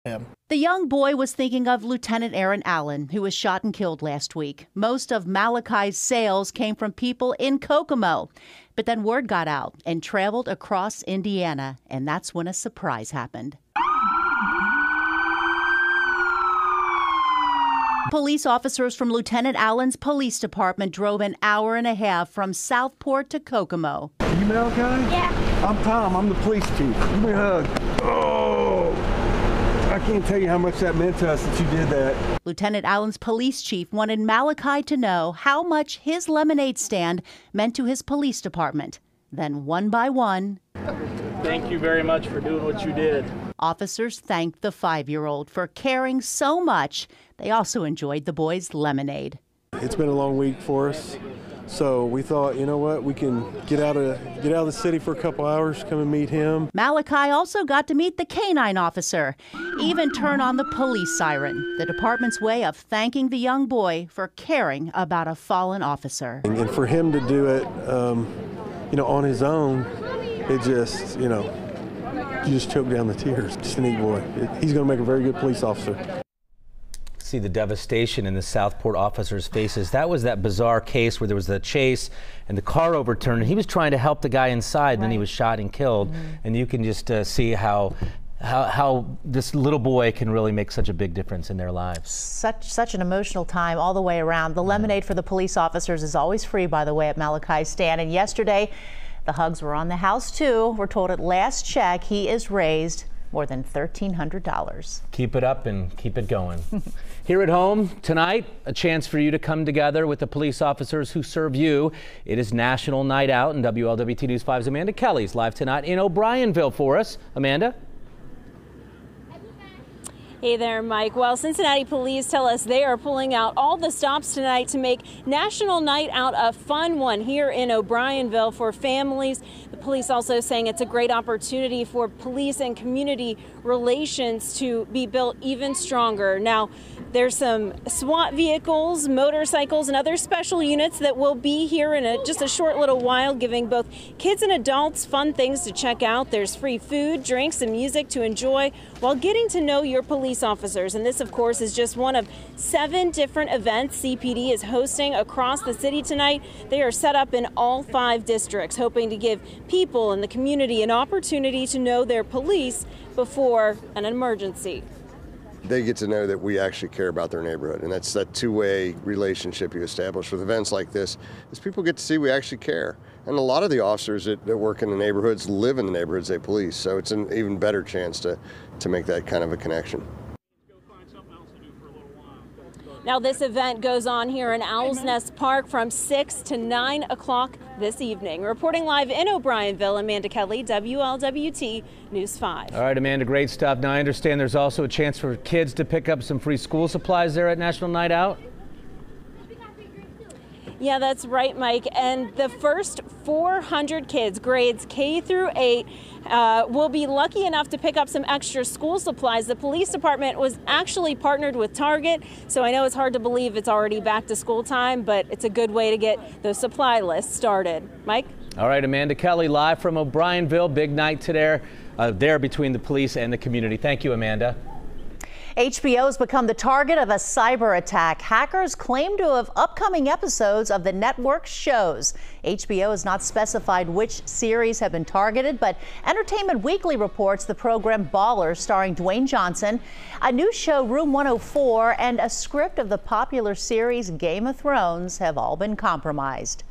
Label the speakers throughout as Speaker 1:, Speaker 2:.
Speaker 1: The young boy was thinking of Lieutenant Aaron Allen, who was shot and killed last week. Most of Malachi's sales came from people in Kokomo. But then word got out and traveled across Indiana, and that's when a surprise happened. Police officers from Lieutenant Allen's police department drove an hour and a half from Southport to Kokomo.
Speaker 2: Are you Malachi?
Speaker 3: Yeah.
Speaker 2: I'm Tom. I'm the police chief. Give me a hug. Oh, I can't tell you how much that meant to us that you did that.
Speaker 1: Lieutenant Allen's police chief wanted Malachi to know how much his lemonade stand meant to his police department. Then one by one,
Speaker 4: thank you very much for doing what you did.
Speaker 1: Officers thanked the 5-year-old for caring so much. They also enjoyed the boy's lemonade.
Speaker 2: It's been a long week for us, so we thought, you know what, we can get out of the city for a couple hours, come and meet him.
Speaker 1: Malachi also got to meet the canine officer, even turn on the police siren, the department's way of thanking the young boy for caring about a fallen officer.
Speaker 2: And for him to do it, on his own, it just, you just choke down the tears. Just a neat boy. He's going to make a very good police officer.
Speaker 5: See the devastation in the Southport officers' faces. That was that bizarre case where there was the chase and the car overturned, and he was trying to help the guy inside, and then he was shot and killed. And you can just see how this little boy can really make such a big difference in their lives.
Speaker 6: Such an emotional time all the way around. The lemonade for the police officers is always free, by the way, at Malachi's stand. And yesterday, the hugs were on the house, too. We're told at last check, he is raised more than $1,300.
Speaker 5: Keep it up and keep it going. Here at home tonight, a chance for you to come together with the police officers who serve you. It is National Night Out, and WLWT News 5's Amanda Kelly's live tonight in O'Brienville for us. Amanda?
Speaker 7: Hey there, Mike. Well, Cincinnati police tell us they are pulling out all the stops tonight to make National Night Out a fun one here in O'Brienville for families. The police also saying it's a great opportunity for police and community relations to be built even stronger. Now, there's some SWAT vehicles, motorcycles, and other special units that will be here in just a short little while, giving both kids and adults fun things to check out. There's free food, drinks, and music to enjoy while getting to know your police officers. And this, of course, is just one of 7 different events CPD is hosting across the city tonight. They are set up in all 5 districts, hoping to give people in the community an opportunity to know their police before an emergency.
Speaker 8: They get to know that we actually care about their neighborhood, and that's that two-way relationship you establish with events like this, is people get to see we actually care. And a lot of the officers that work in the neighborhoods live in the neighborhoods they police, so it's an even better chance to make that kind of a connection.
Speaker 7: Now, this event goes on here in Owl's Nest Park from 6 to 9 o'clock this evening. Reporting live in O'Brienville, Amanda Kelly, WLWT News 5.
Speaker 5: All right, Amanda, great stuff. Now, I understand there's also a chance for kids to pick up some free school supplies there at National Night Out.
Speaker 7: Yeah, that's right, Mike. And the first 400 kids, grades K through 8, will be lucky enough to pick up some extra school supplies. The police department was actually partnered with Target, so I know it's hard to believe it's already back to school time, but it's a good way to get those supply lists started. Mike?
Speaker 5: All right, Amanda Kelly, live from O'Brienville. Big night today there between the police and the community. Thank you, Amanda.
Speaker 6: HBO has become the target of a cyber attack. Hackers claim to have upcoming episodes of the network's shows. HBO has not specified which series have been targeted, but Entertainment Weekly reports the program Ballers, starring Dwayne Johnson, a new show Room 104, and a script of the popular series Game of Thrones have all been compromised.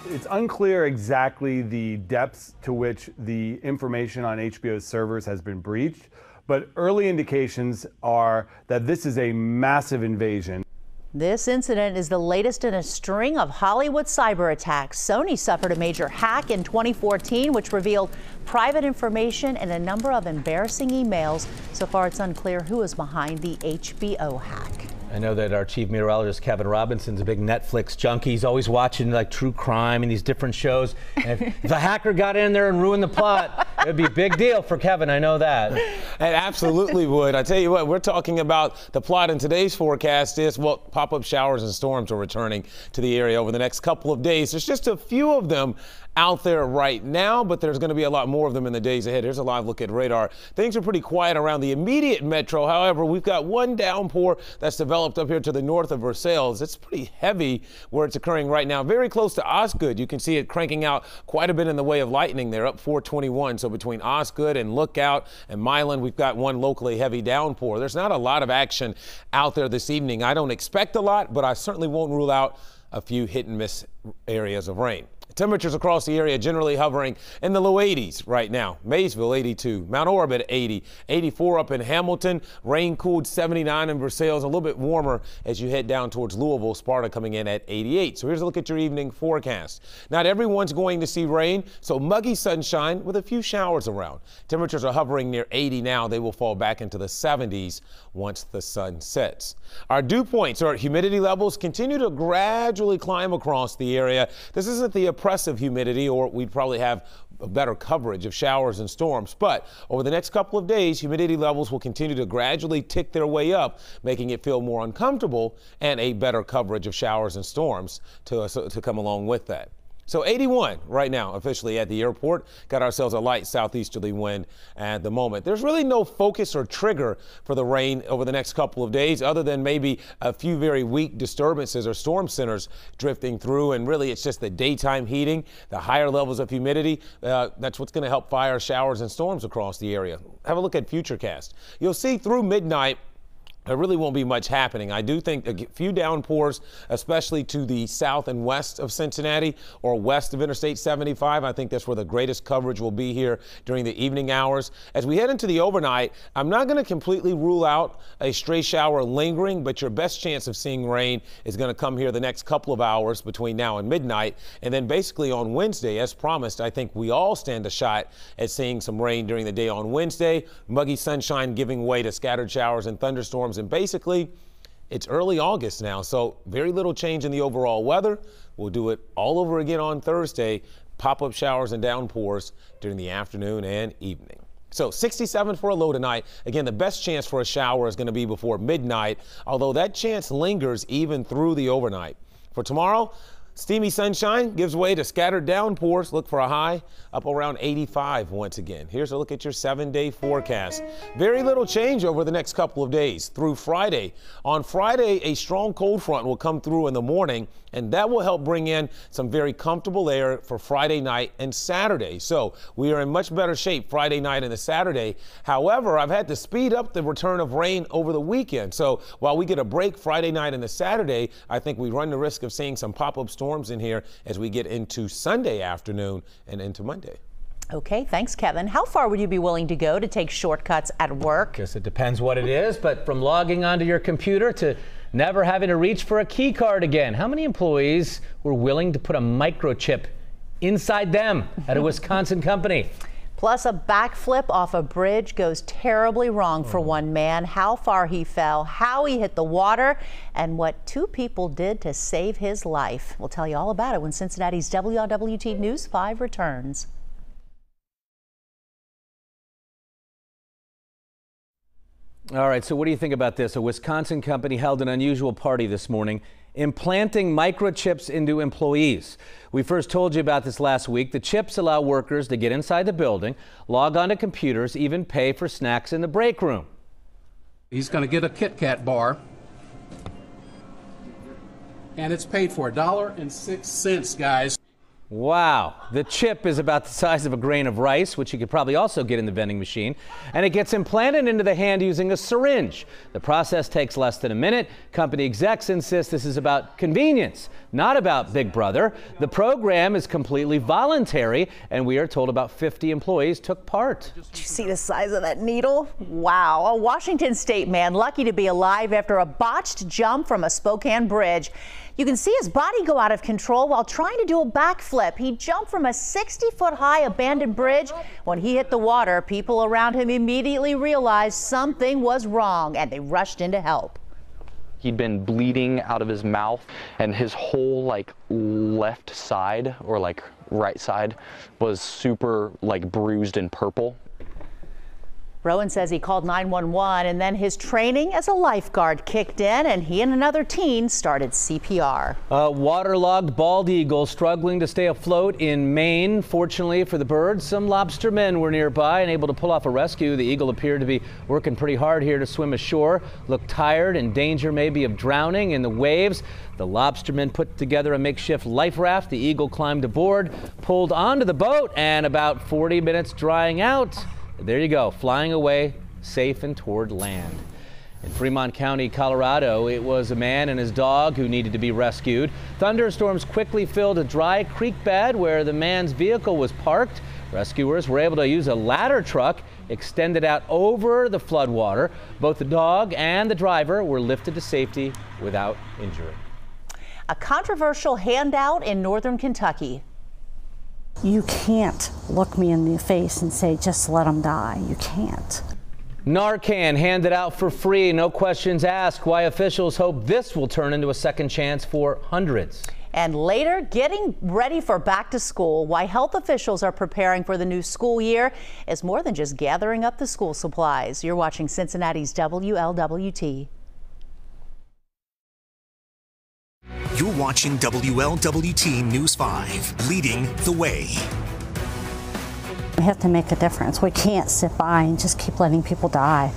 Speaker 9: It's unclear exactly the depths to which the information on HBO's servers has been breached, but early indications are that this is a massive invasion.
Speaker 6: This incident is the latest in a string of Hollywood cyber attacks. Sony suffered a major hack in 2014, which revealed private information and a number of embarrassing emails. So far, it's unclear who is behind the HBO hack.
Speaker 5: I know that our chief meteorologist, Kevin Robinson's a big Netflix junkie. He's always watching like true crime and these different shows. And if a hacker got in there and ruined the plot, It'd be a big deal for Kevin, I know that.
Speaker 3: It absolutely would. I tell you what, we're talking about the plot in today's forecast is, well, pop-up showers and storms are returning to the area over the next couple of days. There's just a few of them out there right now, but there's going to be a lot more of them in the days ahead. Here's a live look at radar. Things are pretty quiet around the immediate metro. However, we've got one downpour that's developed up here to the north of Versailles. It's pretty heavy where it's occurring right now. Very close to Osgood. You can see it cranking out quite a bit in the way of lightning there, up 421. So between Osgood and Lookout and Milan, we've got one locally heavy downpour. There's not a lot of action out there this evening. I don't expect a lot, but I certainly won't rule out a few hit and miss areas of rain. Temperatures across the area generally hovering in the low 80s right now. Maysville 82, Mount Orab 80, 84 up in Hamilton, rain cooled 79 in Versailles, a little bit warmer as you head down towards Louisville. Sparta coming in at 88. So here's a look at your evening forecast. Not everyone's going to see rain, so muggy sunshine with a few showers around. Temperatures are hovering near 80 now. They will fall back into the 70s once the sun sets. Our dew points or humidity levels continue to gradually climb across the area. This isn't the oppressive humidity, or we'd probably have a better coverage of showers and storms. But over the next couple of days, humidity levels will continue to gradually tick their way up, making it feel more uncomfortable, and a better coverage of showers and storms to come along with that. So 81 right now officially at the airport. Got ourselves a light southeasterly wind at the moment. There's really no focus or trigger for the rain over the next couple of days other than maybe a few very weak disturbances or storm centers drifting through. And really it's just the daytime heating, the higher levels of humidity. That's what's going to help fire showers and storms across the area. Have a look at Futurecast. You'll see through midnight there really won't be much happening. I do think a few downpours, especially to the south and west of Cincinnati or west of Interstate 75. I think that's where the greatest coverage will be here during the evening hours. As we head into the overnight, I'm not going to completely rule out a stray shower lingering, but your best chance of seeing rain is going to come here the next couple of hours between now and midnight. And then basically on Wednesday, as promised, I think we all stand a shot at seeing some rain during the day on Wednesday. Muggy sunshine giving way to scattered showers and thunderstorms. And basically, it's early August now, so very little change in the overall weather. We'll do it all over again on Thursday. Pop-up showers and downpours during the afternoon and evening. So 67 for a low tonight. Again, the best chance for a shower is going to be before midnight, although that chance lingers even through the overnight. For tomorrow, steamy sunshine gives way to scattered downpours. Look for a high up around 85 once again. Here's a look at your 7-day forecast. Very little change over the next couple of days through Friday. On Friday, a strong cold front will come through in the morning, and that will help bring in some very comfortable air for Friday night and Saturday. So we are in much better shape Friday night and the Saturday. However, I've had to speed up the return of rain over the weekend. So while we get a break Friday night and the Saturday, I think we run the risk of seeing some pop-up storms in here as we get into Sunday afternoon and into Monday.
Speaker 6: Okay, thanks, Kevin. How far would you be willing to go to take shortcuts at work?
Speaker 5: Guess it depends what it is, but from logging onto your computer to never having to reach for a key card again. How many employees were willing to put a microchip inside them at a Wisconsin company?
Speaker 6: Plus, a backflip off a bridge goes terribly wrong for one man. How far he fell, how he hit the water, and what two people did to save his life. We'll tell you all about it when Cincinnati's WLWT News 5 returns.
Speaker 5: All right, so what do you think about this? A Wisconsin company held an unusual party this morning, implanting microchips into employees. We first told you about this last week. The chips allow workers to get inside the building, log onto computers, even pay for snacks in the break room.
Speaker 10: He's going to get a Kit Kat bar, and it's paid for $1.06, guys.
Speaker 5: Wow. The chip is about the size of a grain of rice, which you could probably also get in the vending machine, and it gets implanted into the hand using a syringe. The process takes less than a minute. Company execs insist this is about convenience, not about Big Brother. The program is completely voluntary, and we are told about 50 employees took part.
Speaker 6: Did you see the size of that needle? Wow. A Washington State man lucky to be alive after a botched jump from a Spokane bridge. You can see his body go out of control while trying to do a backflip. He jumped from a 60-foot-high abandoned bridge. When he hit the water, people around him immediately realized something was wrong, and they rushed in to help.
Speaker 11: He'd been bleeding out of his mouth, and his whole like left side or like right side was super like bruised and purple.
Speaker 6: Rowan says he called 911 and then his training as a lifeguard kicked in and he and another teen started CPR.
Speaker 5: A waterlogged bald eagle struggling to stay afloat in Maine. Fortunately for the bird, some lobstermen were nearby and able to pull off a rescue. The eagle appeared to be working pretty hard here to swim ashore, looked tired, in danger maybe of drowning in the waves. The lobstermen put together a makeshift life raft. The eagle climbed aboard, pulled onto the boat, and about 40 minutes drying out. There you go, flying away safe and toward land. In Fremont County, Colorado, it was a man and his dog who needed to be rescued. Thunderstorms quickly filled a dry creek bed where the man's vehicle was parked. Rescuers were able to use a ladder truck extended out over the floodwater. Both the dog and the driver were lifted to safety without injury.
Speaker 6: A controversial handout in northern Kentucky.
Speaker 12: You can't look me in the face and say, just let them die. You can't.
Speaker 5: Narcan handed out for free, no questions asked. Why officials hope this will turn into a second chance for hundreds.
Speaker 6: And later, getting ready for back to school. Why health officials are preparing for the new school year is more than just gathering up the school supplies. You're watching Cincinnati's WLWT.
Speaker 13: You're watching WLWT News 5, leading the way.
Speaker 12: We have to make a difference. We can't sit by and just keep letting people die.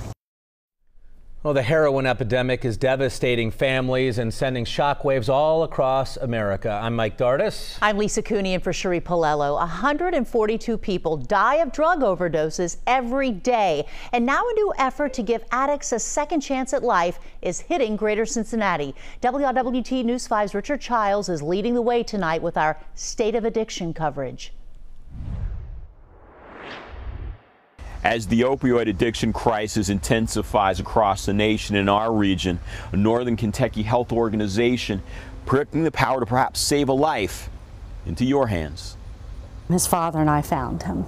Speaker 5: Well, the heroin epidemic is devastating families and sending shockwaves all across America. I'm Mike Dardis.
Speaker 6: I'm Lisa Cooney in for Cherie Palello. 142 people die of drug overdoses every day. And now a new effort to give addicts a second chance at life is hitting Greater Cincinnati. WLWT News 5's Richard Childs is leading the way tonight with our State of Addiction coverage.
Speaker 14: As the opioid addiction crisis intensifies across the nation in our region, a Northern Kentucky health organization putting the power to perhaps save a life into your hands.
Speaker 12: His father and I found him.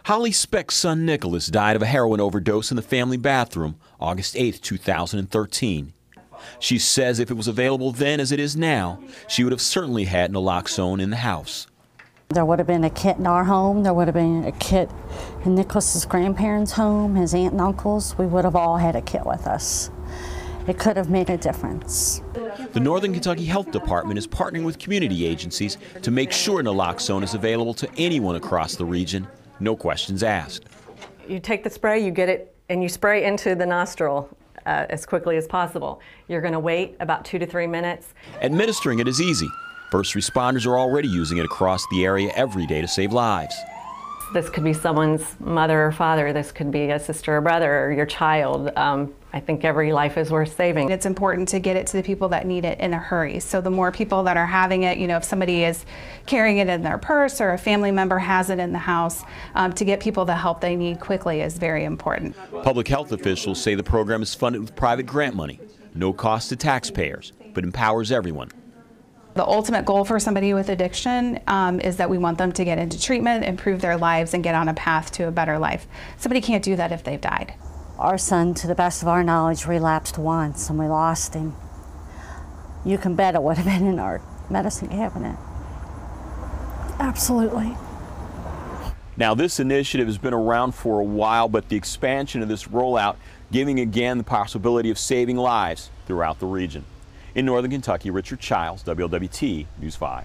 Speaker 14: Holly Speck's son Nicholas died of a heroin overdose in the family bathroom August 8, 2013. She says if it was available then as it is now, she would have certainly had naloxone in the house.
Speaker 12: There would have been a kit in our home. There would have been a kit in Nicholas's grandparents' home, his aunt and uncles. We would have all had a kit with us. It could have made a difference.
Speaker 14: The Northern Kentucky Health Department is partnering with community agencies to make sure naloxone is available to anyone across the region, no questions asked.
Speaker 15: You take the spray, you get it, and you spray into the nostril as quickly as possible. You're going to wait about 2 to 3 minutes.
Speaker 14: Administering it is easy. First responders are already using it across the area every day to save lives.
Speaker 15: This could be someone's mother or father. This could be a sister or brother or your child. I think every life is worth saving.
Speaker 16: It's important to get it to the people that need it in a hurry. So the more people that are having it, you know, if somebody is carrying it in their purse or a family member has it in the house, to get people the help they need quickly is very important.
Speaker 14: Public health officials say the program is funded with private grant money, no cost to taxpayers, but empowers everyone.
Speaker 16: The ultimate goal for somebody with addiction is that we want them to get into treatment, improve their lives, and get on a path to a better life. Somebody can't do that if they've died.
Speaker 12: Our son, to the best of our knowledge, relapsed once and we lost him. You can bet it would have been in our medicine cabinet. Absolutely.
Speaker 14: Now, this initiative has been around for a while, but the expansion of this rollout giving again the possibility of saving lives throughout the region. In Northern Kentucky, Richard Childs, WLWT News 5.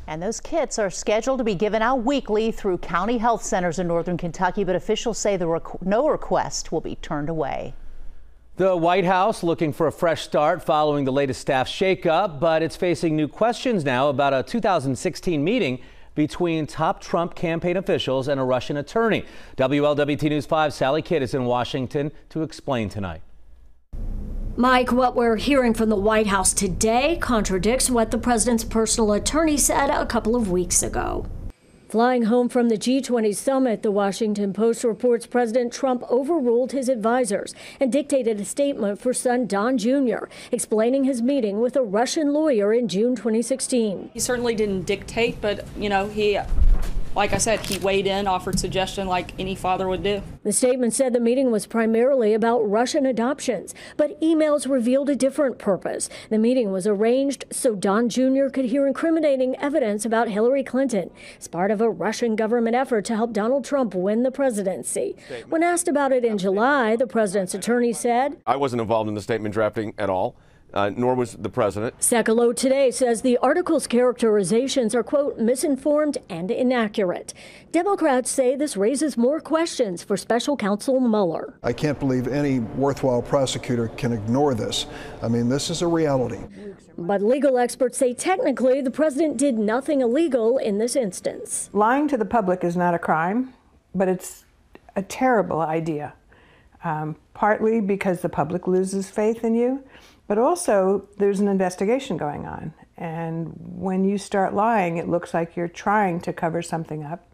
Speaker 6: And those kits are scheduled to be given out weekly through county health centers in Northern Kentucky, but officials say no request will be turned away.
Speaker 5: The White House looking for a fresh start following the latest staff shakeup, but it's facing new questions now about a 2016 meeting between top Trump campaign officials and a Russian attorney. WLWT News 5's Sally Kidd is in Washington to explain tonight.
Speaker 17: Mike, what we're hearing from the White House today contradicts what the president's personal attorney said a couple of weeks ago. Flying home from the G20 summit, the Washington Post reports President Trump overruled his advisors and dictated a statement for son Don Jr., explaining his meeting with a Russian lawyer in June 2016.
Speaker 18: He certainly didn't dictate, but, you know, he like I said, he weighed in, offered suggestion like any father would do.
Speaker 17: The statement said the meeting was primarily about Russian adoptions, but emails revealed a different purpose. The meeting was arranged so Don Jr. could hear incriminating evidence about Hillary Clinton as part of a Russian government effort to help Donald Trump win the presidency. When asked about it in July, the president's attorney said,
Speaker 19: I wasn't involved in the statement drafting at all. Nor was the president.
Speaker 17: Sekulow today says the article's characterizations are, quote, misinformed and inaccurate. Democrats say this raises more questions for special counsel Mueller.
Speaker 20: I can't believe any worthwhile prosecutor can ignore this. I mean, this is a reality.
Speaker 17: But legal experts say technically the president did nothing illegal in this instance.
Speaker 21: Lying to the public is not a crime, but it's a terrible idea, partly because the public loses faith in you. But also, there's an investigation going on. And when you start lying, it looks like you're trying to cover something up.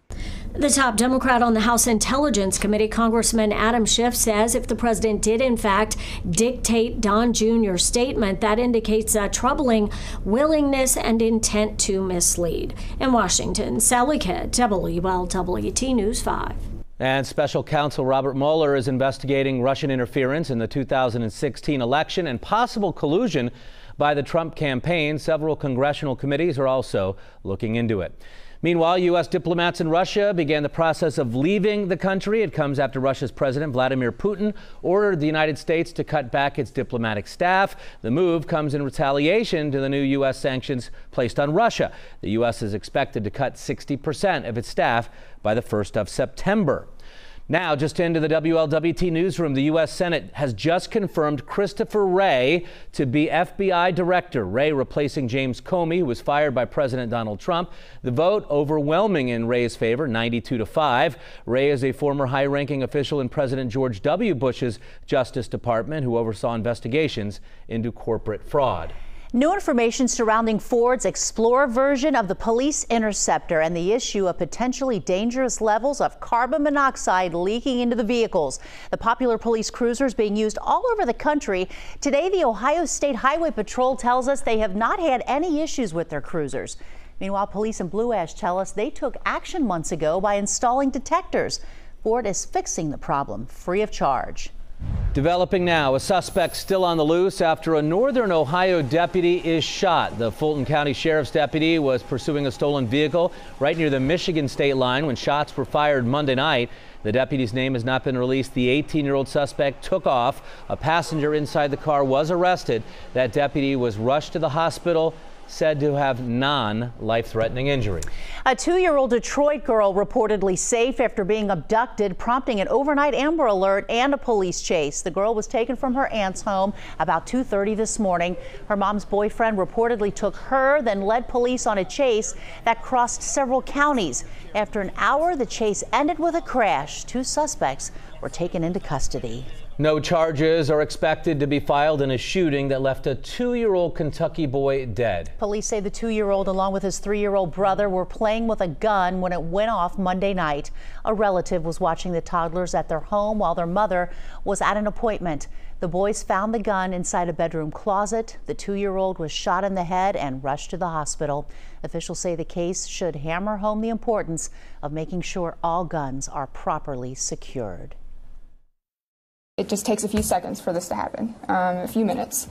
Speaker 17: The top Democrat on the House Intelligence Committee, Congressman Adam Schiff, says if the president did, in fact, dictate Don Jr.'s statement, that indicates a troubling willingness and intent to mislead. In Washington, Sally Kidd, WLWT News 5.
Speaker 5: And special counsel Robert Mueller is investigating Russian interference in the 2016 election and possible collusion by the Trump campaign. Several congressional committees are also looking into it. Meanwhile, U.S. diplomats in Russia began the process of leaving the country. It comes after Russia's President Vladimir Putin ordered the United States to cut back its diplomatic staff. The move comes in retaliation to the new U.S. sanctions placed on Russia. The U.S. is expected to cut 60% of its staff by the 1st of September. Now, just into the WLWT newsroom, the U.S. Senate has just confirmed Christopher Wray to be FBI director. Wray replacing James Comey, who was fired by President Donald Trump. The vote overwhelming in Wray's favor, 92-5. Wray is a former high-ranking official in President George W. Bush's Justice Department who oversaw investigations into corporate fraud.
Speaker 6: New information surrounding Ford's Explorer version of the Police Interceptor and the issue of potentially dangerous levels of carbon monoxide leaking into the vehicles. The popular police cruiser is being used all over the country. Today, the Ohio State Highway Patrol tells us they have not had any issues with their cruisers. Meanwhile, police in Blue Ash tell us they took action months ago by installing detectors. Ford is fixing the problem free of charge.
Speaker 5: Developing now, a suspect still on the loose after a northern Ohio deputy is shot. The Fulton County Sheriff's deputy was pursuing a stolen vehicle right near the Michigan state line when shots were fired Monday night. The deputy's name has not been released. The 18-year-old suspect took off. A passenger inside the car was arrested. That deputy was rushed to the hospital, said to have non-life-threatening injury.
Speaker 6: A 2-year-old Detroit girl reportedly safe after being abducted, prompting an overnight Amber Alert and a police chase. The girl was taken from her aunt's home about 2:30 this morning. Her mom's boyfriend reportedly took her, then led police on a chase that crossed several counties. After an hour, the chase ended with a crash. 2 suspects were taken into custody.
Speaker 5: No charges are expected to be filed in a shooting that left a 2-year-old Kentucky boy dead.
Speaker 6: Police say the 2-year-old, along with his 3-year-old brother, were playing with a gun when it went off Monday night. A relative was watching the toddlers at their home while their mother was at an appointment. The boys found the gun inside a bedroom closet. The 2-year-old was shot in the head and rushed to the hospital. Officials say the case should hammer home the importance of making sure all guns are properly secured.
Speaker 22: It just takes a few seconds for this to happen, a few minutes.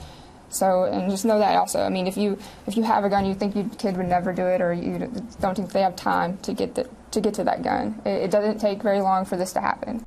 Speaker 22: So, and just know that also. I mean, if you have a gun, you think your kid would never do it, or you don't think they have time to get to that gun. It doesn't take very long for this to happen.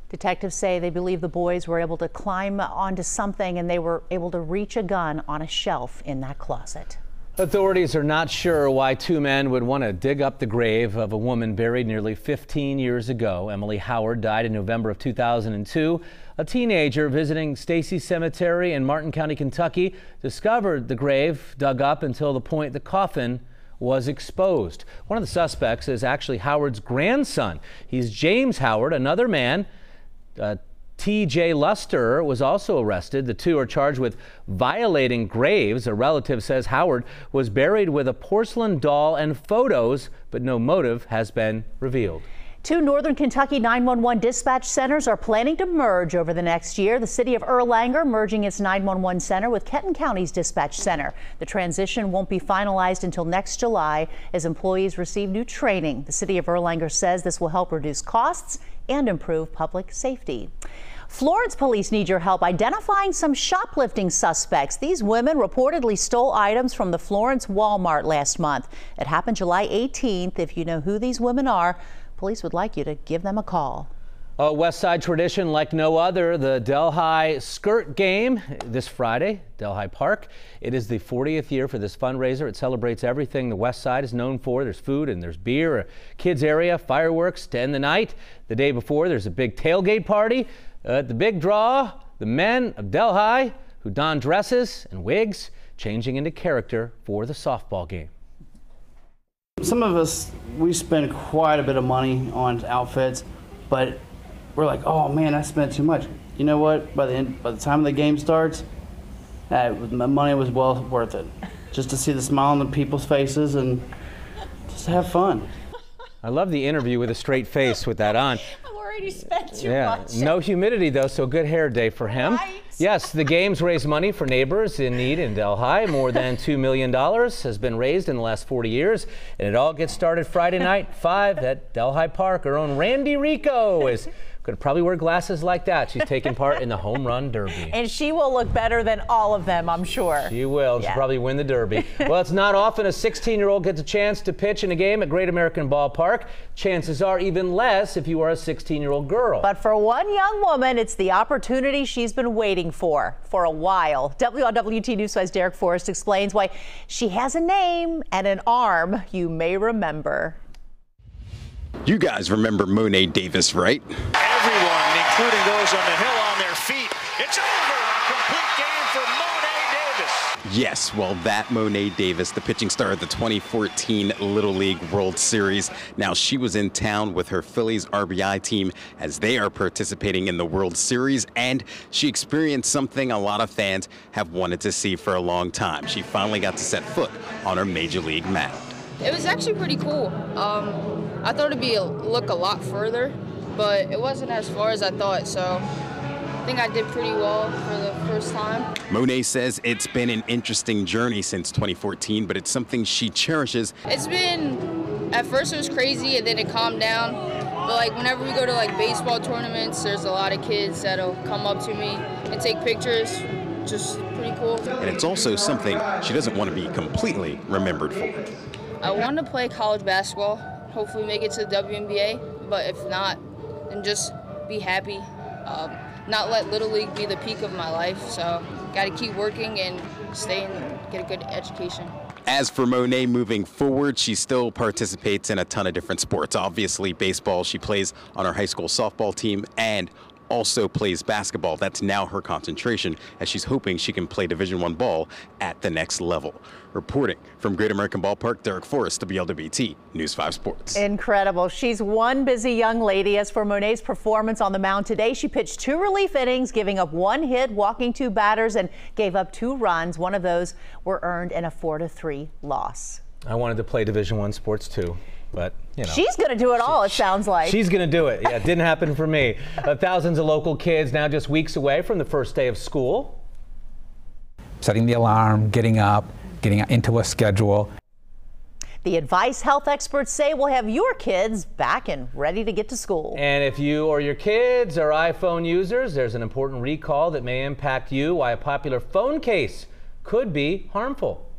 Speaker 6: Detectives say they believe the boys were able to climb onto something and they were able to reach a gun on a shelf in that closet.
Speaker 5: Authorities are not sure why 2 men would want to dig up the grave of a woman buried nearly 15 years ago. Emily Howard died in November of 2002. A teenager visiting Stacy Cemetery in Martin County, Kentucky, discovered the grave dug up until the point the coffin was exposed. One of the suspects is actually Howard's grandson. He's James Howard. Another man, T.J. Luster, was also arrested. The 2 are charged with violating graves. A relative says Howard was buried with a porcelain doll and photos, but no motive has been revealed.
Speaker 6: Two Northern Kentucky 911 dispatch centers are planning to merge over the next year. The city of Erlanger merging its 911 center with Kenton County's dispatch center. The transition won't be finalized until next July as employees receive new training. The city of Erlanger says this will help reduce costs and improve public safety. Florence police need your help identifying some shoplifting suspects. These women reportedly stole items from the Florence Walmart last month. It happened July 18th. If you know who these women are, police would like you to give them a call.
Speaker 5: A West Side tradition like no other, the Delhi Skirt Game this Friday, Delhi Park. It is the 40th year for this fundraiser. It celebrates everything the West Side is known for. There's food and there's beer, a kids area, fireworks to end the night. The day before, there's a big tailgate party. The big draw, the men of Delhi who don dresses and wigs, changing into character for the softball game.
Speaker 1: Some of us, we spend quite a bit of money on outfits, but we're like, oh man, I spent too much. You know what? By the time the game starts, my money was well worth it. Just to see the smile on the people's faces and just have fun.
Speaker 5: I love the interview with a straight face with that on.
Speaker 6: You spent too much.
Speaker 5: No humidity though, so good hair day for him. Right. Yes, the games raise money for neighbors in need in Delhi. More than $2 million has been raised in the last 40 years, and it all gets started Friday night, 5 at Delhi Park. Our own Randy Rico is going to probably wear glasses like that. She's taking part in the home run derby.
Speaker 6: And she will look better than all of them, I'm sure.
Speaker 5: She will. She'll probably win the derby. Well, it's not often a 16-year-old gets a chance to pitch in a game at Great American Ballpark. Chances are even less if you are a 16-year-old girl.
Speaker 6: But for one young woman, it's the opportunity she's been waiting for a while. WLWT News 5's Derek Forrest explains why she has a name and an arm you may remember.
Speaker 4: You guys remember Mo'ne Davis, right?
Speaker 23: Everyone, including those on the hill, on their feet. It's over. A complete game for Mo'ne Davis.
Speaker 4: Yes, well, that Mo'ne Davis, the pitching star of the 2014 Little League World Series. Now, she was in town with her Phillies RBI team as they are participating in the World Series, and she experienced something a lot of fans have wanted to see for a long time. She finally got to set foot on her Major League mound.
Speaker 18: It was actually pretty cool. I thought it'd look a lot further, but it wasn't as far as I thought, so I think I did pretty well for the first time.
Speaker 4: Mo'ne says it's been an interesting journey since 2014, but it's something she cherishes.
Speaker 18: It's been, at first it was crazy and then it calmed down, but like whenever we go to like baseball tournaments, there's a lot of kids that'll come up to me and take pictures. Just pretty cool.
Speaker 4: And it's also something she doesn't want to be completely remembered for.
Speaker 18: I want to play college basketball, hopefully make it to the WNBA, but if not, then just be happy. Not let Little League be the peak of my life, so got to keep working and stay and get a good education.
Speaker 4: As for Mo'ne moving forward, she still participates in a ton of different sports. Obviously, baseball, she plays on her high school softball team and also plays basketball. That's now her concentration, as she's hoping she can play Division I ball at the next level. Reporting from Great American Ballpark, Derek Forrest, WLWT News 5 Sports.
Speaker 6: Incredible. She's one busy young lady. As for Mo'ne's performance on the mound today, she pitched 2 relief innings, giving up 1 hit, walking 2 batters, and gave up 2 runs. One of those were earned in a 4-3 loss.
Speaker 5: I wanted to play Division I sports too. But, you know.
Speaker 6: She's going to do it all, it sounds like.
Speaker 5: She's going to do it. Yeah, it didn't happen for me. Thousands of local kids now just weeks away from the first day of school.
Speaker 24: Setting the alarm, getting up, getting into a schedule.
Speaker 6: The Advice health experts say will have your kids back and ready to get to school.
Speaker 5: And if you or your kids are iPhone users, there's an important recall that may impact you, why a popular phone case could be harmful.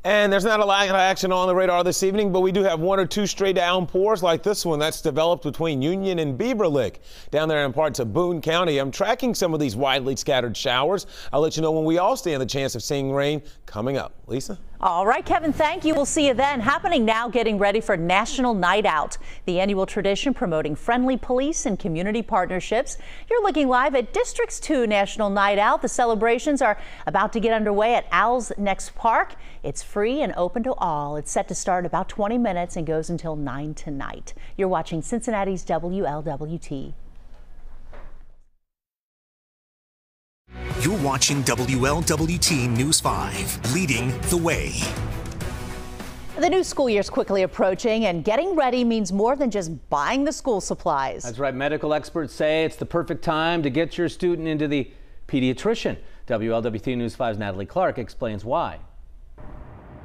Speaker 3: And there's not a lot of action on the radar this evening, but we do have 1 or 2 stray downpours like this one that's developed between Union and Beaver Lick down there in parts of Boone County. I'm tracking some of these widely scattered showers. I'll let you know when we all stand the chance of seeing rain coming up. Lisa?
Speaker 6: All right, Kevin, thank you. We'll see you then. Happening now, getting ready for National Night Out, the annual tradition promoting friendly police and community partnerships. You're looking live at Districts 2 National Night Out. The celebrations are about to get underway at Owls Next Park. It's free and open to all. It's set to start in about 20 minutes and goes until 9 tonight. You're watching Cincinnati's WLWT.
Speaker 13: You're watching WLWT News 5, leading the way.
Speaker 6: The new school year is quickly approaching, and getting ready means more than just buying the school supplies.
Speaker 5: That's right. Medical experts say it's the perfect time to get your student into the pediatrician. WLWT News 5's Natalie Clark explains why.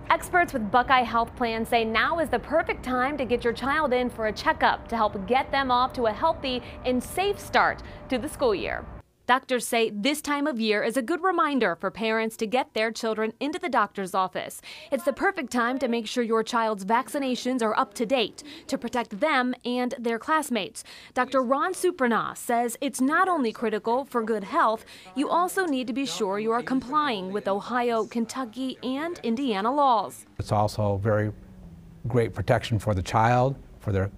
Speaker 2: Experts with Buckeye Health Plan say now is the perfect time to get your child in for a checkup to help get them off to a healthy and safe start to the school year. Doctors say this time of year is a good reminder for parents to get their children into the doctor's office. It's the perfect time to make sure your child's vaccinations are up to date to protect them and their classmates. Dr. Ron Supranas says it's not only critical for good health, you also need to be sure you are complying with Ohio, Kentucky, and Indiana laws.
Speaker 24: It's also very great protection for the child, for their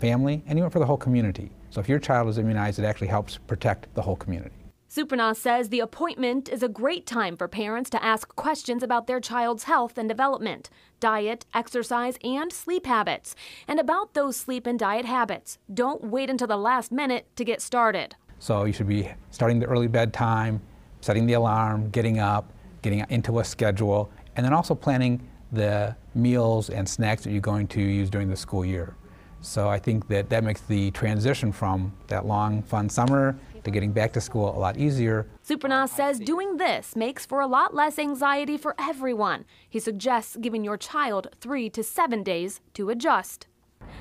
Speaker 24: family, and even for the whole community. So if your child is immunized, it actually helps protect the whole community.
Speaker 2: Supranas says the appointment is a great time for parents to ask questions about their child's health and development, diet, exercise, and sleep habits. And about those sleep and diet habits, don't wait until the last minute to get started.
Speaker 24: So you should be starting the early bedtime, setting the alarm, getting up, getting into a schedule, and then also planning the meals and snacks that you're going to use during the school year. So I think that makes the transition from that long, fun summer to getting back to school a lot easier.
Speaker 2: Supranas says doing this makes for a lot less anxiety for everyone. He suggests giving your child 3 to 7 days to adjust.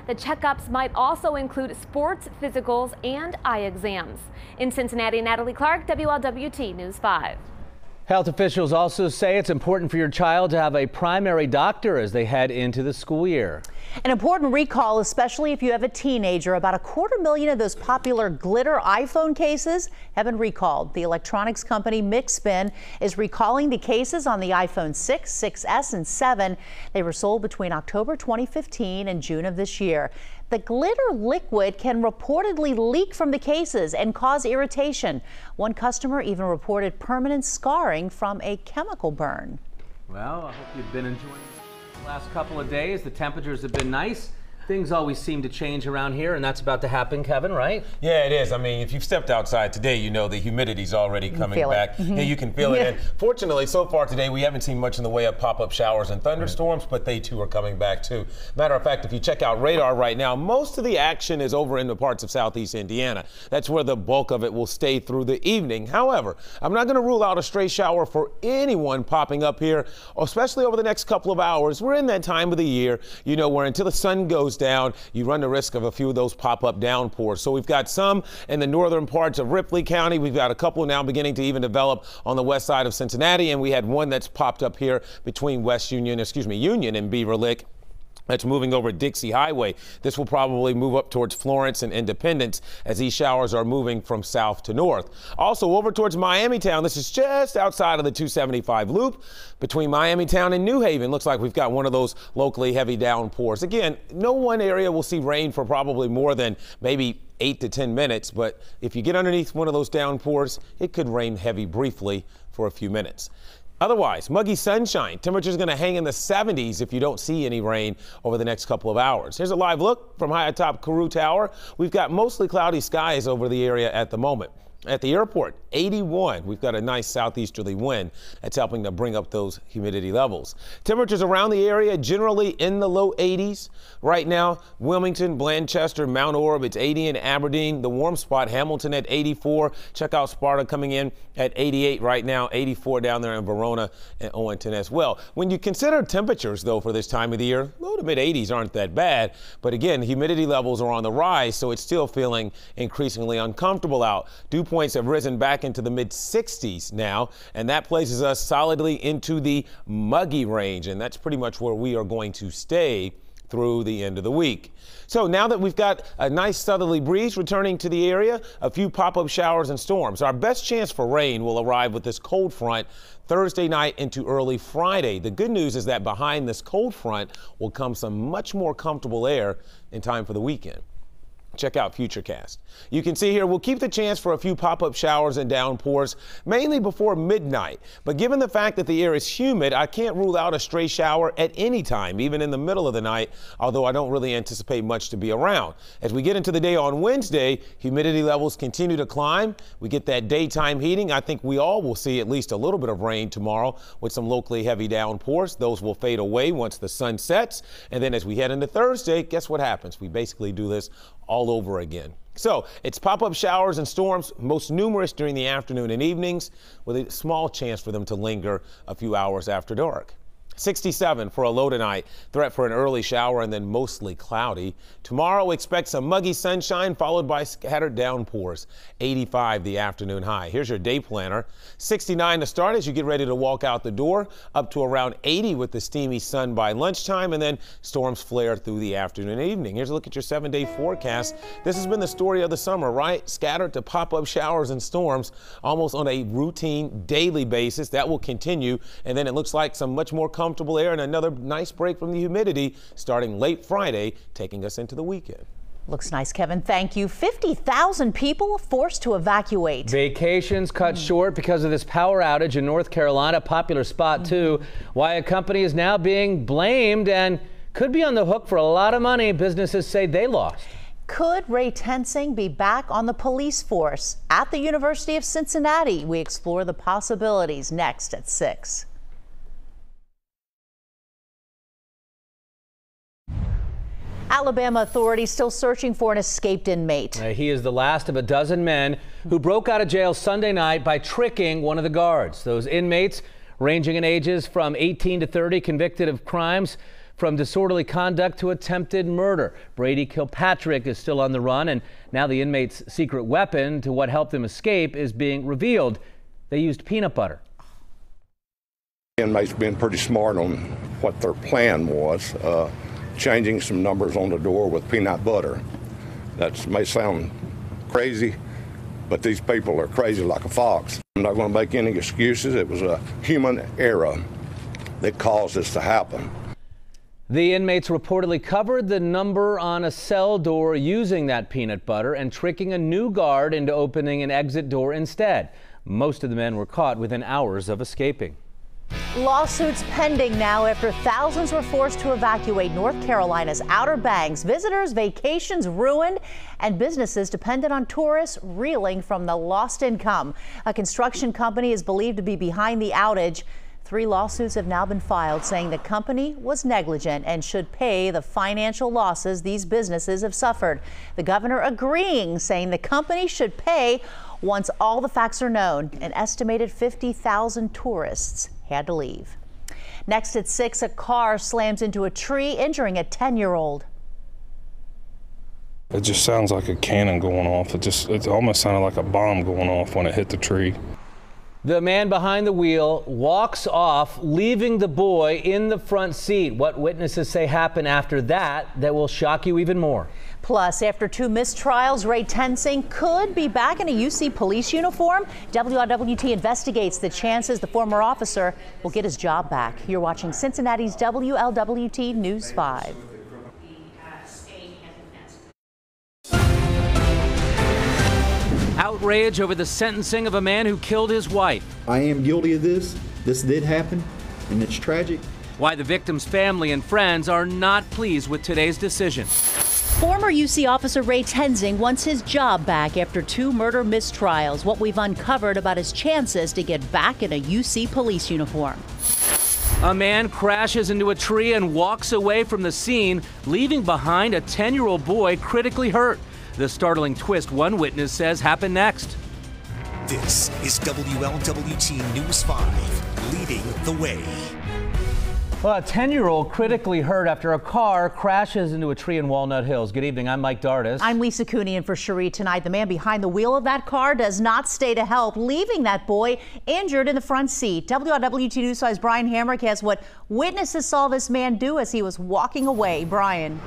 Speaker 2: The checkups might also include sports, physicals, and eye exams. In Cincinnati, Natalie Clark, WLWT News 5.
Speaker 5: Health officials also say it's important for your child to have a primary doctor as they head into the school year.
Speaker 6: An important recall, especially if you have a teenager. About 250,000 of those popular glitter iPhone cases have been recalled. The electronics company Mixspin is recalling the cases on the iPhone 6, 6S, and 7. They were sold between October 2015 and June of this year. The glitter liquid can reportedly leak from the cases and cause irritation. One customer even reported permanent scarring from a chemical burn.
Speaker 5: Well, I hope you've been enjoying the last couple of days. The temperatures have been nice. Things always seem to change around here, and that's about to happen, Kevin, right?
Speaker 3: Yeah, it is. I mean, if you've stepped outside today, you know the humidity's already coming back.
Speaker 6: Mm-hmm.
Speaker 3: Yeah, you can feel it. And fortunately, so far today, we haven't seen much in the way of pop-up showers and thunderstorms, but they too are coming back too. Matter of fact, if you check out radar right now, most of the action is over in the parts of southeast Indiana. That's where the bulk of it will stay through the evening. However, I'm not going to rule out a stray shower for anyone popping up here, especially over the next couple of hours. We're in that time of the year, you know, where until the sun goes down, you run the risk of a few of those pop-up downpours. So we've got some in the northern parts of Ripley County. We've got a couple now beginning to even develop on the west side of Cincinnati, and we had one that's popped up here between Union and Beaver Lick. That's moving over Dixie Highway. This will probably move up towards Florence and Independence as these showers are moving from south to north. Also over towards Miamitown. This is just outside of the 275 loop between Miamitown and New Haven. Looks like we've got one of those locally heavy downpours. Again, no one area will see rain for probably more than maybe 8 to 10 minutes, but if you get underneath one of those downpours, it could rain heavy briefly for a few minutes. Otherwise, muggy sunshine. Temperatures going to hang in the 70s if you don't see any rain over the next couple of hours. Here's a live look from high atop Carew Tower. We've got mostly cloudy skies over the area at the moment. At the airport, 81. We've got a nice southeasterly wind that's helping to bring up those humidity levels. Temperatures around the area generally in the low 80s. Right now, Wilmington, Blanchester, Mount Orab, it's 80 in Aberdeen. The warm spot, Hamilton at 84. Check out Sparta coming in at 88 right now, 84 down there in Verona and Owington as well. When you consider temperatures, though, for this time of the year, low to mid 80s aren't that bad. But again, humidity levels are on the rise, so it's still feeling increasingly uncomfortable out. Dew points have risen back into the mid 60s now, and that places us solidly into the muggy range, and that's pretty much where we are going to stay through the end of the week. So now that we've got a nice southerly breeze returning to the area, a few pop-up showers and storms. Our best chance for rain will arrive with this cold front Thursday night into early Friday. The good news is that behind this cold front will come some much more comfortable air in time for the weekend. Check out Futurecast. You can see here we'll keep the chance for a few pop-up showers and downpours, mainly before midnight. But given the fact that the air is humid, I can't rule out a stray shower at any time, even in the middle of the night, although I don't really anticipate much to be around. As we get into the day on Wednesday, humidity levels continue to climb. We get that daytime heating. I think we all will see at least a little bit of rain tomorrow with some locally heavy downpours. Those will fade away once the sun sets. And then as we head into Thursday, guess what happens? We basically do this all over again. So it's pop-up showers and storms, most numerous during the afternoon and evenings, with a small chance for them to linger a few hours after dark. 67 for a low tonight. Threat for an early shower and then mostly cloudy. Tomorrow, expect some muggy sunshine followed by scattered downpours. 85 the afternoon high. Here's your day planner. 69 to start as you get ready to walk out the door. Up to around 80 with the steamy sun by lunchtime, and then storms flare through the afternoon and evening. Here's a look at your 7-day forecast. This has been the story of the summer, right? Scattered to pop-up showers and storms almost on a routine daily basis. That will continue, and then it looks like some much more comfortable air and another nice break from the humidity starting late Friday, taking us into the weekend.
Speaker 6: Looks nice, Kevin. Thank you. 50,000 people forced to evacuate.
Speaker 5: Vacations cut short because of this power outage in North Carolina. Popular spot, too. Why a company is now being blamed and could be on the hook for a lot of money businesses say they lost.
Speaker 6: Could Ray Tensing be back on the police force? At the University of Cincinnati, we explore the possibilities next at 6. Alabama authorities still searching for an escaped inmate.
Speaker 5: He is the last of a dozen men who broke out of jail Sunday night by tricking one of the guards. Those inmates, ranging in ages from 18 to 30, convicted of crimes from disorderly conduct to attempted murder. Brady Kilpatrick is still on the run, and now the inmate's secret weapon to what helped him escape is being revealed. They used peanut butter.
Speaker 7: Inmates been pretty smart on what their plan was. Changing some numbers on the door with peanut butter. That may sound crazy, but these people are crazy like a fox. I'm not going to make any excuses. It was a human error that caused this to happen.
Speaker 5: The inmates reportedly covered the number on a cell door using that peanut butter and tricking a new guard into opening an exit door instead. Most of the men were caught within hours of escaping.
Speaker 6: Lawsuits pending now after thousands were forced to evacuate North Carolina's Outer Banks. Visitors' vacations ruined and businesses dependent on tourists reeling from the lost income. A construction company is believed to be behind the outage. 3 lawsuits have now been filed saying the company was negligent and should pay the financial losses these businesses have suffered. The governor agreeing, saying the company should pay once all the facts are known. An estimated 50,000 tourists had to leave. Next at 6, a car slams into a tree, injuring a 10-year-old.
Speaker 8: It just sounds like a cannon going off. It almost sounded like a bomb going off when it hit the tree.
Speaker 5: The man behind the wheel walks off, leaving the boy in the front seat. What witnesses say happened after that will shock you even more.
Speaker 6: Plus, after 2 mistrials, Ray Tensing could be back in a UC police uniform. WLWT investigates the chances the former officer will get his job back. You're watching Cincinnati's WLWT News 5.
Speaker 5: Outrage over the sentencing of a man who killed his wife.
Speaker 9: I am guilty of this. This did happen, and it's tragic.
Speaker 5: Why the victim's family and friends are not pleased with today's decision.
Speaker 6: Former UC officer Ray Tensing wants his job back after 2 murder mistrials. What we've uncovered about his chances to get back in a UC police uniform.
Speaker 5: A man crashes into a tree and walks away from the scene, leaving behind a 10-year-old boy critically hurt. The startling twist one witness says happened next.
Speaker 13: This is WLWT News 5, leading the way.
Speaker 5: Well, a 10-year-old critically hurt after a car crashes into a tree in Walnut Hills. Good evening, I'm Mike Dardis.
Speaker 6: I'm Lisa Cooney, and for Cherie tonight, the man behind the wheel of that car does not stay to help, leaving that boy injured in the front seat. WLWT News 5's Brian Hamrick has what witnesses saw this man do as he was walking away. Brian.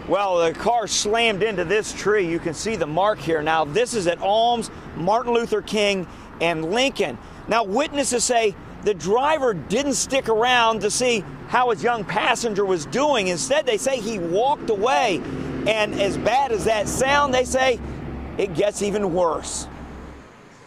Speaker 10: Well, the car slammed into this tree. You can see the mark here. Now, this is at Alms, Martin Luther King, and Lincoln. Now, witnesses say the driver didn't stick around to see how his young passenger was doing. Instead, they say he walked away. And as bad as that sounds, they say it gets even worse.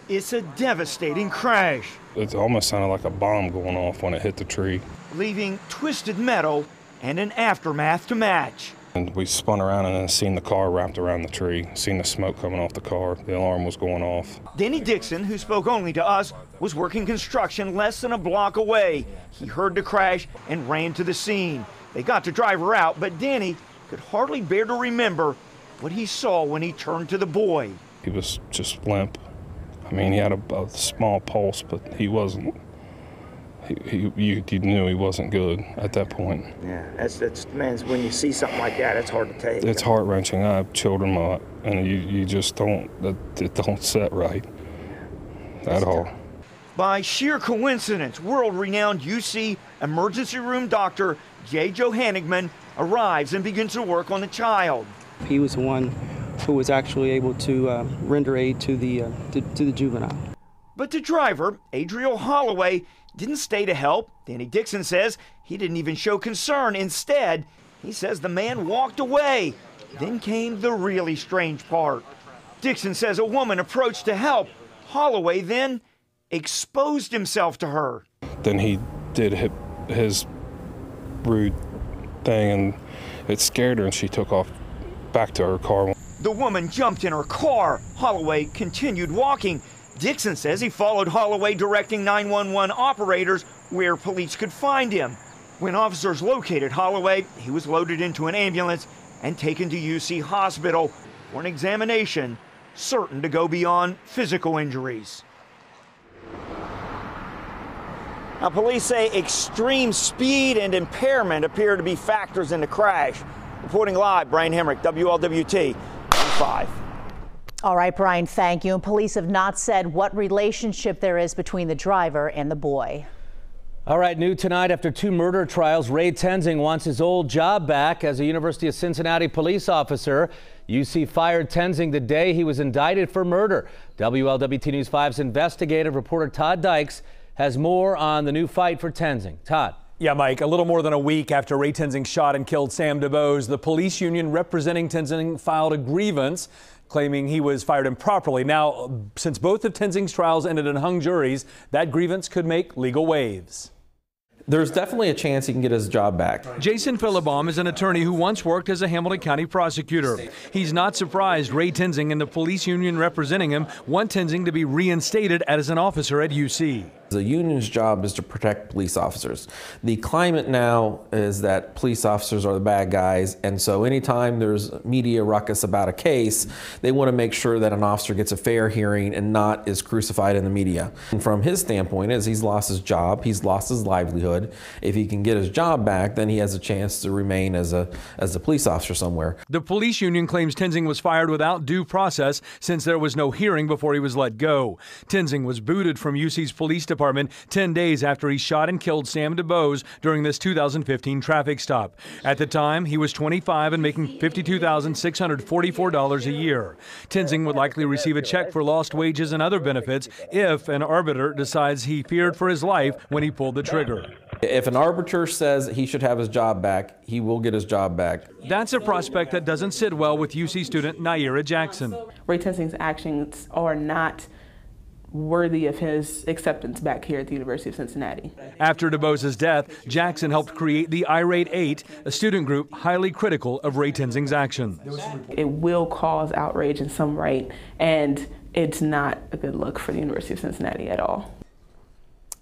Speaker 10: It's a devastating crash.
Speaker 8: It almost sounded like a bomb going off when it hit the tree.
Speaker 10: Leaving twisted metal and an aftermath to match.
Speaker 8: And we spun around and then seen the car wrapped around the tree, seen the smoke coming off the car. The alarm was going off.
Speaker 10: Denny Dixon, who spoke only to us, was working construction less than a block away. He heard the crash and ran to the scene. They got the driver out, but Denny could hardly bear to remember what he saw when he turned to the boy.
Speaker 8: He was just limp. I mean, he had a small pulse, but he wasn't. You knew he wasn't good at that point.
Speaker 10: Yeah, that's man. When you see something like that, it's hard to take.
Speaker 8: It's heart wrenching. I have children, and you just don't. It don't set right at all.
Speaker 10: By sheer coincidence, world-renowned UC emergency room doctor J. Joe Hanigman arrives and begins to work on the child.
Speaker 11: He was the one who was actually able to render aid to the juvenile.
Speaker 10: But the driver, Adriel Holloway, didn't stay to help. Danny Dixon says he didn't even show concern. Instead, he says the man walked away. Then came the really strange part. Dixon says a woman approached to help. Holloway then exposed himself to her.
Speaker 8: Then he did his rude thing, and it scared her, and she took off back to her car.
Speaker 10: The woman jumped in her car. Holloway continued walking. Dixon says he followed Holloway, directing 911 operators where police could find him. When officers located Holloway, he was loaded into an ambulance and taken to UC Hospital for an examination, certain to go beyond physical injuries. Now, police say extreme speed and impairment appear to be factors in the crash. Reporting live, Brian Hemrick, WLWT 5.
Speaker 6: All right, Brian, thank you. And police have not said what relationship there is between the driver and the boy.
Speaker 5: All right, new tonight after 2 murder trials, Ray Tenzing wants his old job back as a University of Cincinnati police officer. UC fired Tenzing the day he was indicted for murder. WLWT News 5's investigative reporter Todd Dykes has more on the new fight for Tenzing. Todd.
Speaker 12: Yeah, Mike, a little more than a week after Ray Tenzing shot and killed Sam DuBose, the police union representing Tenzing filed a grievance claiming he was fired improperly. Now, since both of Tenzing's trials ended in hung juries, that grievance could make legal waves.
Speaker 15: There's definitely a chance he can get his job back.
Speaker 12: Jason Philibom is an attorney who once worked as a Hamilton County prosecutor. He's not surprised Ray Tenzing and the police union representing him want Tenzing to be reinstated as an officer at UC.
Speaker 15: The union's job is to protect police officers. The climate now is that police officers are the bad guys, and so anytime there's media ruckus about a case, they want to make sure that an officer gets a fair hearing and not is crucified in the media. And from his standpoint, is he's lost his job, he's lost his livelihood. If he can get his job back, then he has a chance to remain as a police officer somewhere.
Speaker 12: The police union claims Tenzing was fired without due process since there was no hearing before he was let go. Tenzing was booted from UC's police department 10 days after he shot and killed Sam DuBose during this 2015 traffic stop. At the time, he was 25 and making $52,644 a year. Tenzing would likely receive a check for lost wages and other benefits if an arbiter decides he feared for his life when he pulled the trigger.
Speaker 15: If an arbiter says he should have his job back, he will get his job back.
Speaker 12: That's a prospect that doesn't sit well with UC student Naira Jackson.
Speaker 16: Ray Tenzing's actions are not worthy of his acceptance back here at the University of Cincinnati.
Speaker 12: After DuBose's death, Jackson helped create the Irate 8, a student group highly critical of Ray Tenzing's actions.
Speaker 16: It will cause outrage in some right, and it's not a good look for the University of Cincinnati at all.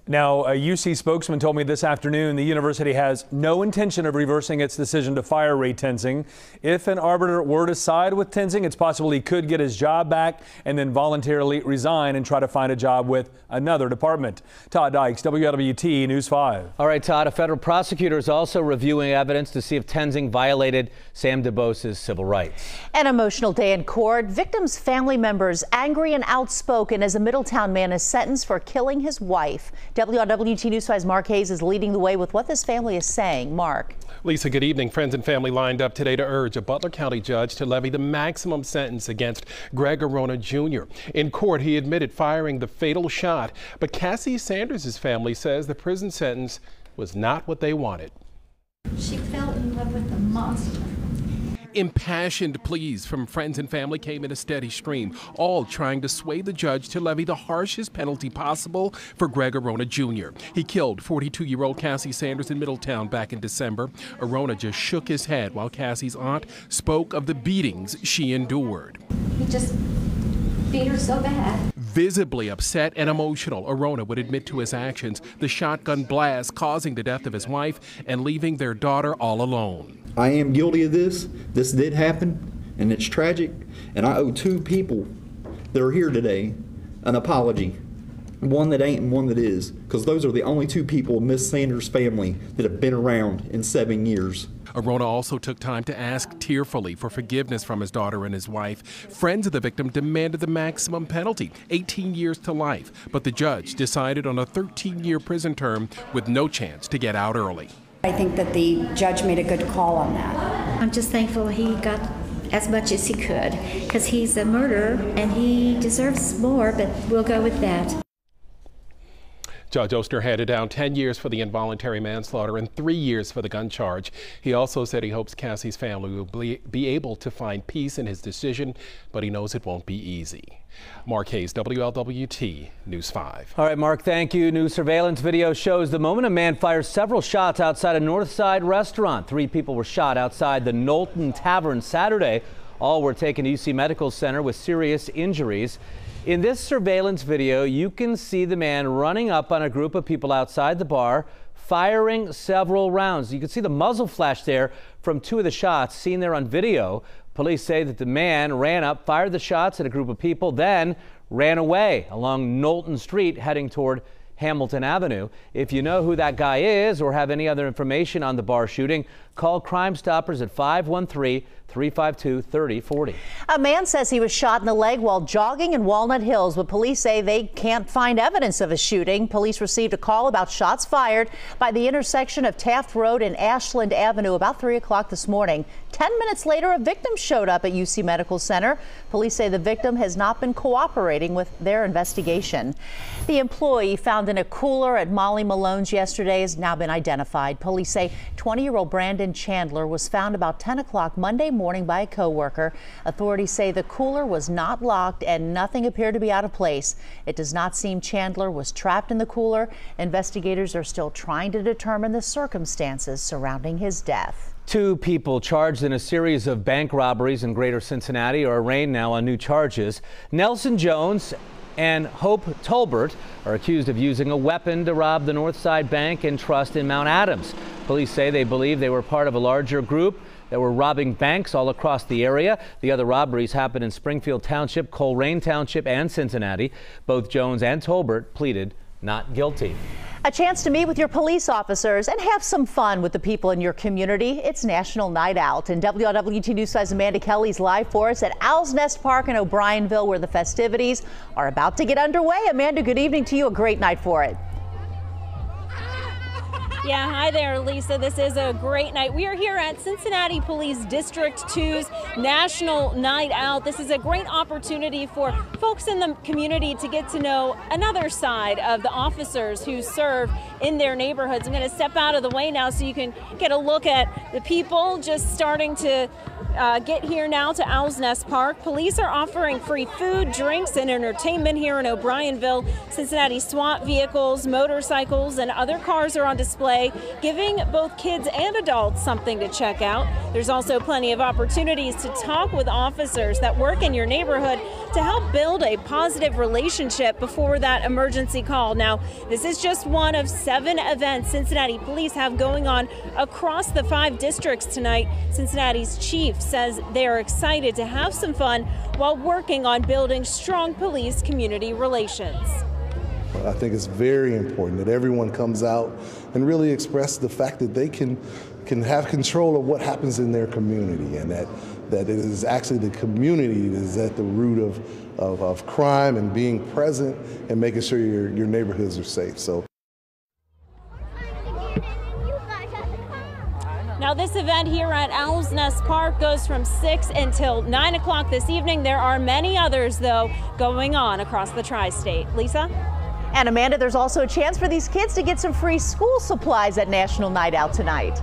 Speaker 12: Now, a UC spokesman told me this afternoon the university has no intention of reversing its decision to fire Ray Tenzing. If an arbiter were to side with Tenzing, it's possible he could get his job back and then voluntarily resign and try to find a job with another department. Todd Dykes, WLWT News 5.
Speaker 5: All right, Todd, a federal prosecutor is also reviewing evidence to see if Tenzing violated Sam DuBose's civil rights.
Speaker 6: An emotional day in court. Victims' family members angry and outspoken as a Middletown man is sentenced for killing his wife. WLWT News 5's Mark Hayes is leading the way with what this family is saying. Mark.
Speaker 25: Lisa, good evening. Friends and family lined up today to urge a Butler County judge to levy the maximum sentence against Greg Arona Jr. In court, he admitted firing the fatal shot, but Cassie Sanders' family says the prison sentence was not what they wanted.
Speaker 14: She fell in love with the monster.
Speaker 25: Impassioned pleas from friends and family came in a steady stream, all trying to sway the judge to levy the harshest penalty possible for Greg Arona Jr. He killed 42-year-old Cassie Sanders in Middletown back in December. Arona just shook his head while Cassie's aunt spoke of the beatings she endured.
Speaker 14: He just beat her so bad.
Speaker 25: Visibly upset and emotional, Arona would admit to his actions, the shotgun blast causing the death of his wife and leaving their daughter all alone.
Speaker 9: I am guilty of this. This did happen, and it's tragic. And I owe two people that are here today an apology. One that ain't and one that is, because those are the only two people in Miss Sanders' family that have been around in 7 years.
Speaker 25: Arona also took time to ask tearfully for forgiveness from his daughter and his wife. Friends of the victim demanded the maximum penalty, 18 years to life, but the judge decided on a 13-year prison term with no chance to get out early.
Speaker 17: I think that the judge made a good call on that.
Speaker 14: I'm just thankful he got as much as he could, because he's a murderer and he deserves more, but we'll go with that.
Speaker 25: Judge Oster handed down 10 years for the involuntary manslaughter and 3 years for the gun charge. He also said he hopes Cassie's family will be able to find peace in his decision, but he knows it won't be easy. Mark Hayes, WLWT News 5.
Speaker 5: All right, Mark, thank you. New surveillance video shows the moment a man fires several shots outside a Northside restaurant. 3 people were shot outside the Knowlton Tavern Saturday. All were taken to UC Medical Center with serious injuries. In this surveillance video, you can see the man running up on a group of people outside the bar, firing several rounds. You can see the muzzle flash there from 2 of the shots seen there on video. Police say that the man ran up, fired the shots at a group of people, then ran away along Knowlton Street heading toward Hamilton Avenue. If you know who that guy is or have any other information on the bar shooting, call Crime Stoppers at 513-352-3040.
Speaker 6: A man says he was shot in the leg while jogging in Walnut Hills, but police say they can't find evidence of a shooting. Police received a call about shots fired by the intersection of Taft Road and Ashland Avenue about 3 o'clock this morning. 10 minutes later, a victim showed up at UC Medical Center. Police say the victim has not been cooperating with their investigation. The employee found in a cooler at Molly Malone's yesterday has now been identified. Police say 20-year-old Brandon Chandler was found about 10 o'clock Monday morning by a co-worker. Authorities say the cooler was not locked and nothing appeared to be out of place. It does not seem Chandler was trapped in the cooler. Investigators are still trying to determine the circumstances surrounding his death.
Speaker 5: 2 people charged in a series of bank robberies in Greater Cincinnati are arraigned now on new charges. Nelson Jones and Hope Tolbert are accused of using a weapon to rob the Northside Bank and Trust in Mount Adams. Police say they believe they were part of a larger group that were robbing banks all across the area. The other robberies happened in Springfield Township, Colerain Township, and Cincinnati. Both Jones and Tolbert pleaded not guilty.
Speaker 6: A chance to meet with your police officers and have some fun with the people in your community. It's National Night Out, and WLWT News 5's Amanda Kelly's live for us at Owl's Nest Park in O'Brienville, where the festivities are about to get underway. Amanda, good evening to you. A great night for it.
Speaker 19: Yeah, hi there, Lisa. This is a great night. We are here at Cincinnati Police District 2's National Night Out. This is a great opportunity for folks in the community to get to know another side of the officers who serve in their neighborhoods. I'm going to step out of the way now so you can get a look at the people just starting to get here now to Owl's Nest Park. Police are offering free food, drinks, and entertainment here in O'Brienville. Cincinnati SWAT vehicles, motorcycles, and other cars are on display, giving both kids and adults something to check out. There's also plenty of opportunities to talk with officers that work in your neighborhood to help build a positive relationship before that emergency call. Now, this is just one of 7 events Cincinnati police have going on across the 5 districts tonight. Cincinnati's chief says they are excited to have some fun while working on building strong police community relations.
Speaker 20: I think it's very important that everyone comes out and really express the fact that they can have control of what happens in their community, and that it is actually the community that is at the root of crime and being present and making sure your neighborhoods are safe. So.
Speaker 19: Now, this event here at Owl's Nest Park goes from 6 until 9 o'clock this evening. There are many others, though, going on across the tri-state. Lisa?
Speaker 6: And Amanda, there's also a chance for these kids to get some free school supplies at National Night Out tonight.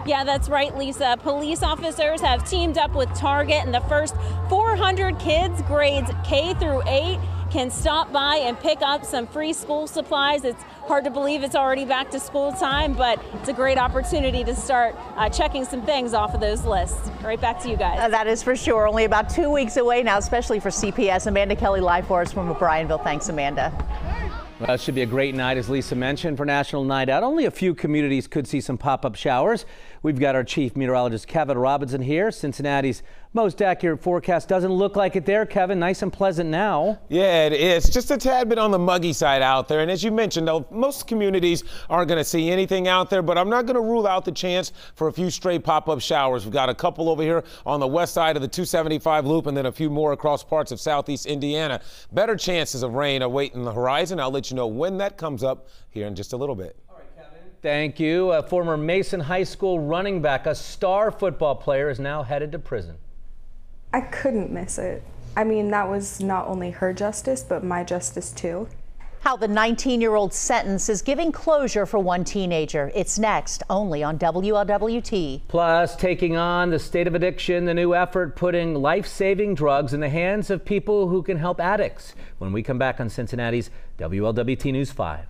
Speaker 19: Yeah, that's right, Lisa. Police officers have teamed up with Target, and the first 400 kids grades K through 8 can stop by and pick up some free school supplies. It's hard to believe it's already back to school time, but it's a great opportunity to start checking some things off of those lists. Right back to you guys.
Speaker 6: That is for sure. Only about 2 weeks away now, especially for CPS. Amanda Kelly live for us from O'Brienville. Thanks, Amanda.
Speaker 5: Well, it should be a great night, as Lisa mentioned, for National Night Out. Only a few communities could see some pop-up showers. We've got our chief meteorologist, Kevin Robinson, here. Cincinnati's most accurate forecast doesn't look like it there, Kevin. Nice and pleasant now.
Speaker 3: Yeah, it is. Just a tad bit on the muggy side out there. And as you mentioned, though, most communities aren't going to see anything out there, but I'm not going to rule out the chance for a few stray pop-up showers. We've got a couple over here on the west side of the 275 loop and then a few more across parts of southeast Indiana. Better chances of rain awaiting the horizon. I'll let you know when that comes up here in just a little bit.
Speaker 5: Thank you. A former Mason High School running back, a star football player, is now headed to prison.
Speaker 1: I couldn't miss it. I mean, that was not only her justice, but my justice too.
Speaker 6: How the 19-year-old sentence is giving closure for one teenager. It's next, only on WLWT.
Speaker 5: Plus, taking on the state of addiction, the new effort putting life-saving drugs in the hands of people who can help addicts. When we come back on Cincinnati's WLWT News 5.